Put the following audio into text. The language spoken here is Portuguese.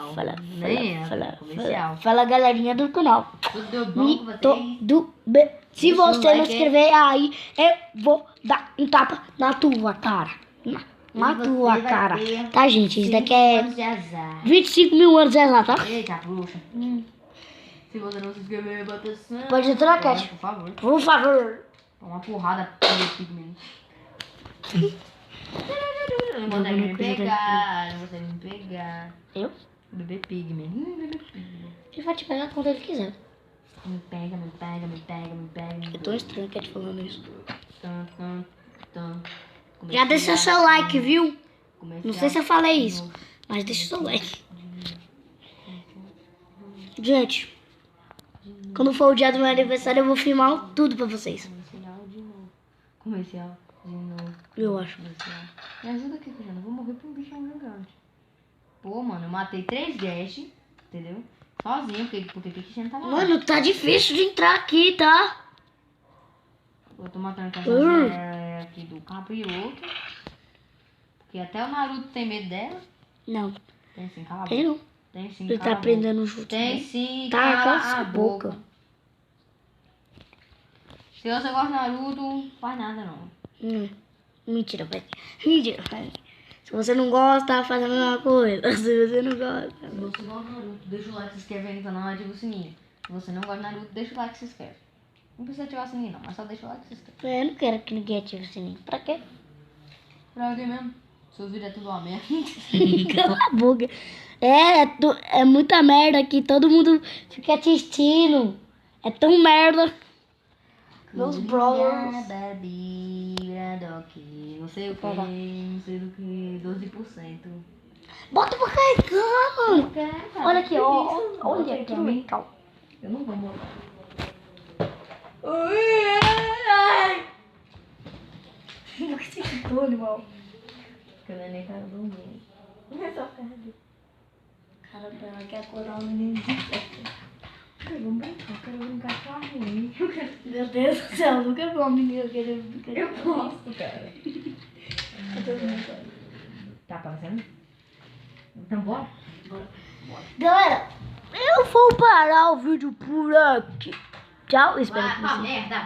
Não, Fala, nem é fala, comercial. fala, galerinha do canal. Tudo bom com vocês? Tudo bem. Se Deixa o você não like, inscrever aí, eu vou dar um tapa na tua cara. Na E tua você vai cara. ter Tá, gente? Isso 5 daqui é anos de azar. 25 mil anos de lá, tá? Eita, bruxa. Se você não se inscrever, bota sangue. Pode entrar, Cat. Por favor. Por favor. Uma porrada pigmento. Não consegue me pegar, não consegue me pegar. Eu? Bebê pigmento. Bebê pigmento. Ele vai te pegar quando ele quiser. Me pega, me pega, me pega, me pega. É tão estranho que Cat falando isso. Tum, tum, tum. Já deixa seu like, viu? Comercial. Não sei se eu falei isso, mas deixa seu like. Gente, quando for o dia do meu aniversário, eu vou filmar tudo pra vocês. Comercial de novo. Comercial de novo. Eu acho. Comercial. Me ajuda aqui, Cristiano. Eu vou morrer por um bichão gigante. Pô, mano, eu matei 3 guests, entendeu? Sozinho, porque o Cristiano tava lá. Mano, tá difícil de entrar aqui, tá? Eu tô matando a cachorra aqui do capiroto. Porque até o Naruto tem medo dela. Não, Tem sim, cala a tem boca. não. Tem sim, Ele cala tá a boca. aprendendo junto. Tem sim, Tá, cala cala a sua boca. boca. Se você gosta de Naruto, faz nada não. Mentira, pai. Mentira, pai. Se você não gosta, faz a mesma coisa. Se você não gosta. Se você gosta de Naruto, deixa o like, se inscreve aí no canal e ativa o sininho. Se você não gosta de Naruto, deixa o like e se inscreve. Não precisa ativar o sininho não, mas só deixa o like e se inscreve. Eu não quero que ninguém ative o sininho. Pra quê? Pra quê mesmo? Seus vídeos é tudo uma merda. Cala a boca. É muita merda que todo mundo fica assistindo. É tão merda. Meus brothers. Não sei o que, não sei do que, 12%. Bota pra carregar, mano. Não quero, cara. Olha aqui, ó. Isso, Olha bota aí que pra mim. legal. Eu não vou botar. Por que você gritou, animal? Porque o neném tá dormindo. Cara, ela quer acordar o menino. Vamos brincar, eu quero brincar com a mãe. Meu Deus do céu, eu nunca vi uma menina querendo brincar. Eu posso, cara. Tá aparecendo? Então bora? Galera, eu vou parar o vídeo por aqui. Tchau, espero que Vai pra vocês... merda!